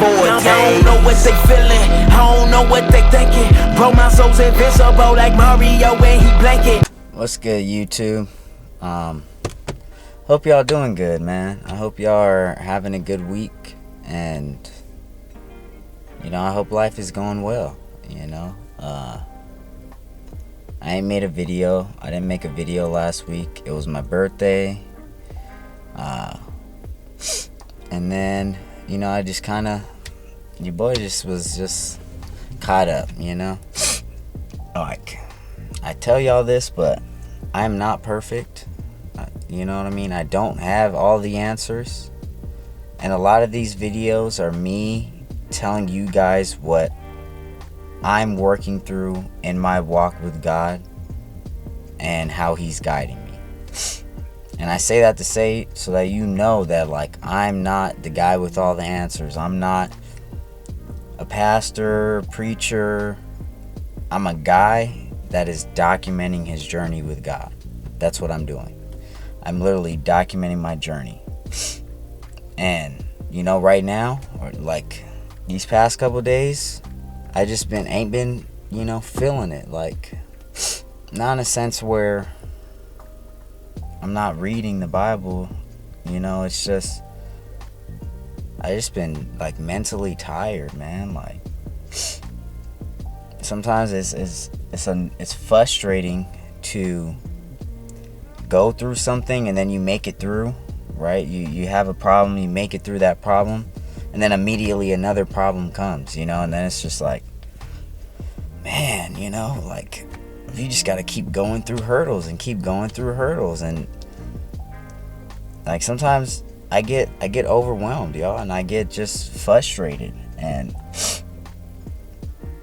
I don't know what they feeling, I don't know what they thinking. Bro, my soul's invincible like Mario when he blanket. What's good, YouTube? Hope y'all doing good, man. I hope y'all are having a good week, and I hope life is going well. I ain't made a video. I didn't make a video last week. It was my birthday, and then I just kind of, your boy was just caught up. Like, I tell y'all this, but I'm not perfect. You know what I mean? I don't have all the answers. And a lot of these videos are me telling you guys what I'm working through in my walk with God and how He's guiding me. And I say that to say so that you know that, like, I'm not the guy with all the answers. I'm not a pastor, preacher. I'm a guy that is documenting his journey with God. That's what I'm doing. I'm literally documenting my journey. And right now, or like these past couple days, I just ain't been feeling it. Like, not in a sense where I'm not reading the Bible. It's just, I just been like mentally tired, man. Like, sometimes it's frustrating to go through something and then you make it through, right? You have a problem, you make it through that problem, and then immediately another problem comes, and then it's just like, man, like, you just got to keep going through hurdles and keep going through hurdles. And like, sometimes I get overwhelmed, y'all, and I get just frustrated, and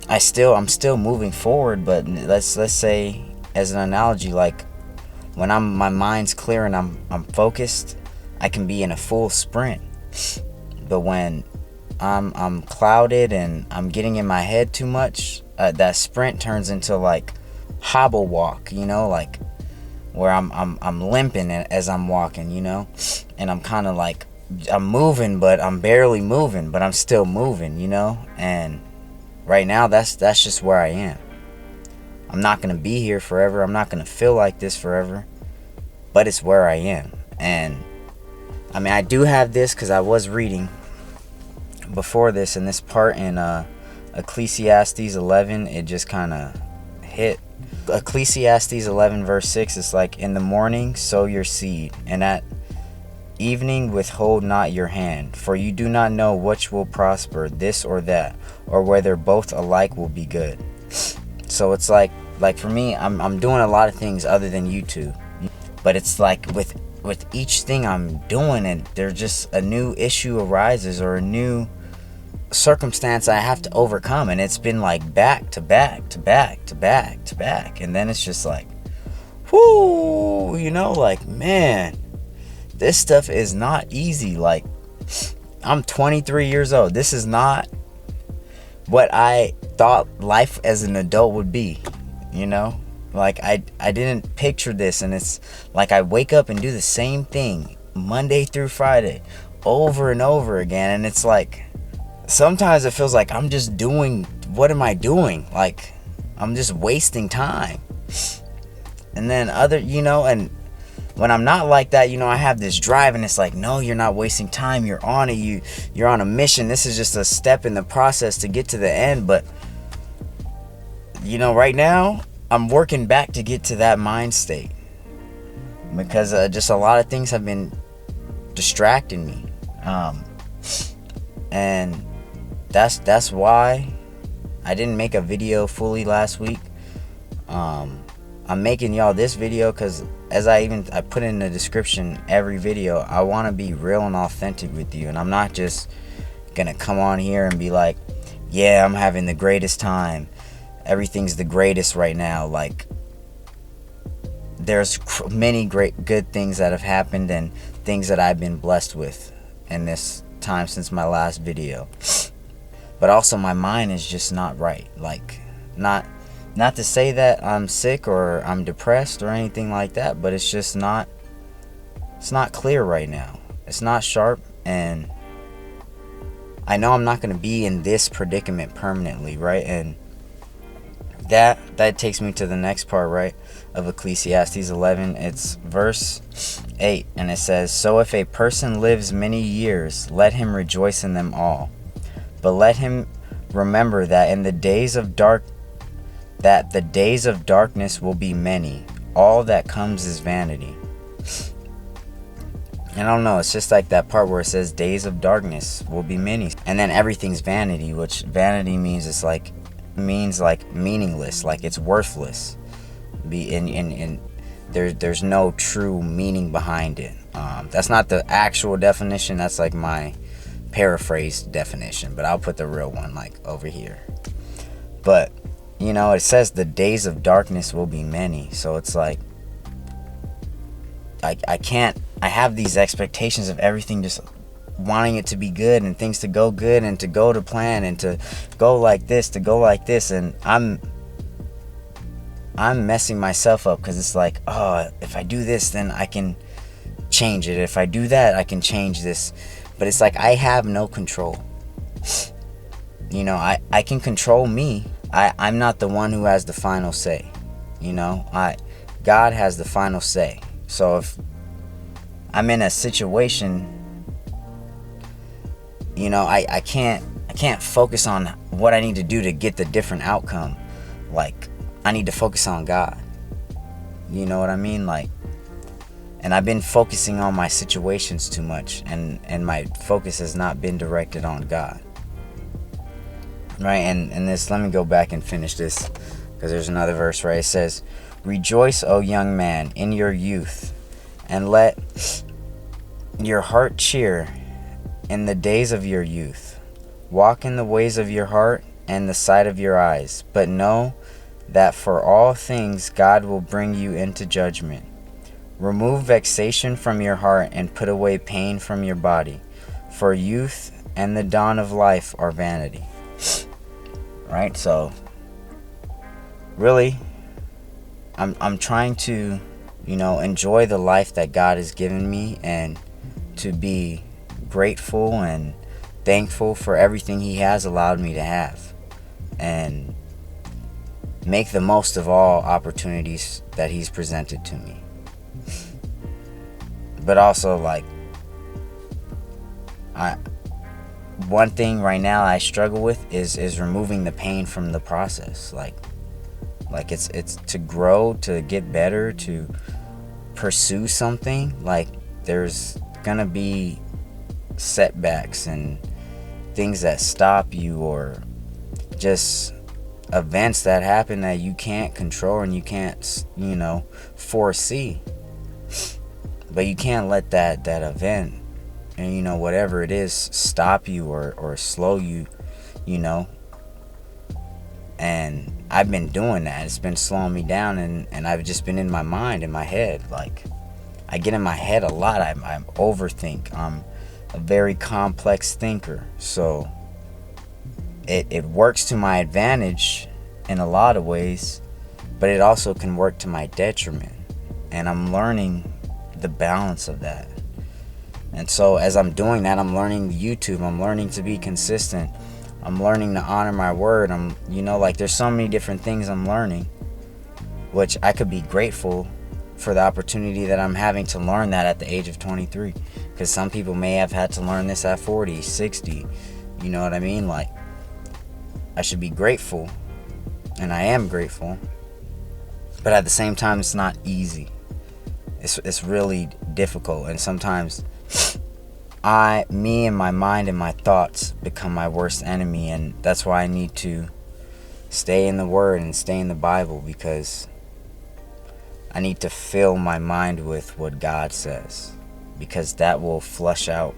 I'm still moving forward. But let's say, as an analogy, like, when my mind's clear and I'm focused, I can be in a full sprint. But when I'm clouded and I'm getting in my head too much, that sprint turns into like hobble walk, like, where I'm limping as I'm walking, and I'm kind of like, I'm moving, but I'm barely moving, but I'm still moving, and right now that's just where I am. I'm not going to be here forever. I'm not going to feel like this forever. But it's where I am. And I mean, I do have this because I was reading before this, and this part in Ecclesiastes 11, it just kind of hit. Ecclesiastes 11 verse 6 is like, in the morning sow your seed, and at evening withhold not your hand, for you do not know which will prosper, this or that, or whether both alike will be good. So it's like for me, I'm doing a lot of things other than YouTube, but it's like with each thing I'm doing, and there's just a new issue arises or a new circumstance I have to overcome, and it's been like back to back to back to back to back, and then it's just like, whoo, like, man, this stuff is not easy. Like, I'm 23 years old. This is not what I thought life as an adult would be, like, I didn't picture this. And it's like, I wake up and do the same thing Monday through Friday over and over again, and it's like, sometimes it feels like I'm just doing, what am I doing? Like, I'm just wasting time. And then and when I'm not like that, I have this drive, and it's like, no, you're not wasting time. You're on it. You're on a mission. This is just a step in the process to get to the end. But, right now, I'm working back to get to that mind state, because just a lot of things have been distracting me. And that's why I didn't make a video fully last week. I'm making y'all this video because, as I put in the description every video, I want to be real and authentic with you. And I'm not just gonna come on here and be like, yeah, I'm having the greatest time, everything's the greatest right now. Like, there's many great good things that have happened and things that I've been blessed with in this time since my last video. But also, my mind is just not right. Like, not to say that I'm sick or I'm depressed or anything like that, but it's just not, it's not clear right now. It's not sharp, and I know I'm not going to be in this predicament permanently, right? And that takes me to the next part, right, of Ecclesiastes 11. It's verse 8, and it says, "So if a person lives many years, let him rejoice in them all. But let him remember that the days of darkness will be many. All that comes is vanity." And I don't know, it's just like that part where it says days of darkness will be many. And then everything's vanity, which vanity means meaningless, like it's worthless. There's no true meaning behind it. That's not the actual definition, that's like my paraphrased definition, but I'll put the real one like over here. But it says the days of darkness will be many, so it's like I have these expectations of everything, just wanting it to be good and things to go good and to go to plan and to go like this, and I'm messing myself up, because it's like, oh, if I do this, then I can change it. If I do that, I can change this. But it's like I have no control. I can control me. I'm not the one who has the final say. God has the final say. So if I'm in a situation, I can't focus on what I need to do to get the different outcome. Like, I need to focus on God. You know what I mean? Like, and I've been focusing on my situations too much, and my focus has not been directed on God. Right? And this, let me go back and finish this, because there's another verse, right? It says, "Rejoice, O young man, in your youth, and let your heart cheer in the days of your youth. Walk in the ways of your heart and the sight of your eyes, but know that for all things God will bring you into judgment. Remove vexation from your heart and put away pain from your body, for youth and the dawn of life are vanity." Right? So really, I'm trying to enjoy the life that God has given me, and to be grateful and thankful for everything He has allowed me to have, and make the most of all opportunities that He's presented to me. But also, like, one thing right now I struggle with is removing the pain from the process. Like it's to grow, to get better, to pursue something. Like, there's gonna be setbacks and things that stop you, or just events that happen that you can't control and you can't foresee. But you can't let that event, and whatever it is, stop you or slow you. And I've been doing that. It's been slowing me down, and I've just been in my mind, in my head. Like, I get in my head a lot. I overthink. I'm a very complex thinker. So it works to my advantage in a lot of ways, but it also can work to my detriment. And I'm learning the balance of that. And so as I'm doing that, I'm learning YouTube. I'm learning to be consistent. I'm learning to honor my word. There's so many different things I'm learning, which I could be grateful for the opportunity that I'm having to learn that at the age of 23. Because some people may have had to learn this at 40, 60. You know what I mean? Like, I should be grateful, and I am grateful. But at the same time, it's not easy. It's really difficult, and sometimes me and my mind and my thoughts become my worst enemy, and that's why I need to stay in the Word and stay in the Bible, because I need to fill my mind with what God says, because that will flush out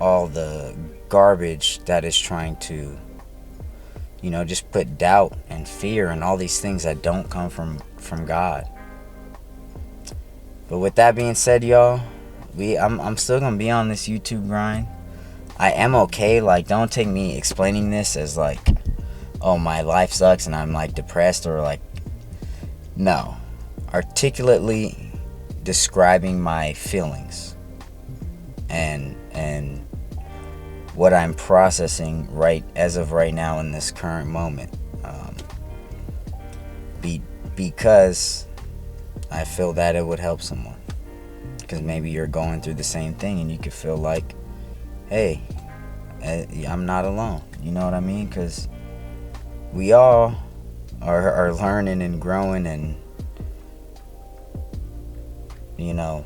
all the garbage that is trying to just put doubt and fear and all these things that don't come from God. But with that being said, y'all, I'm still gonna be on this YouTube grind. I am okay. Like, don't take me explaining this as like, oh, my life sucks and I'm like depressed, or like, no, articulately describing my feelings and what I'm processing as of right now in this current moment. Because I feel that it would help someone. Because maybe you're going through the same thing and you could feel like, hey, I'm not alone. You know what I mean? Because we all are learning and growing and, you know,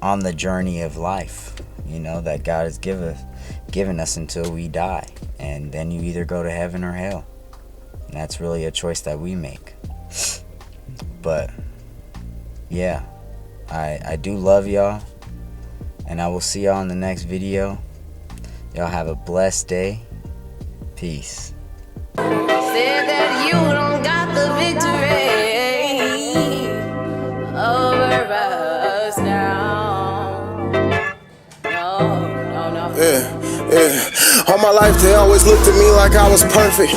on the journey of life, you know, that God has given us until we die. And then you either go to heaven or hell. And that's really a choice that we make. But yeah, I do love y'all, and I will see y'all in the next video. Y'all have a blessed day. Peace. Said that you don't got the victory over us now. No. Yeah. All my life they always looked at me like I was perfect.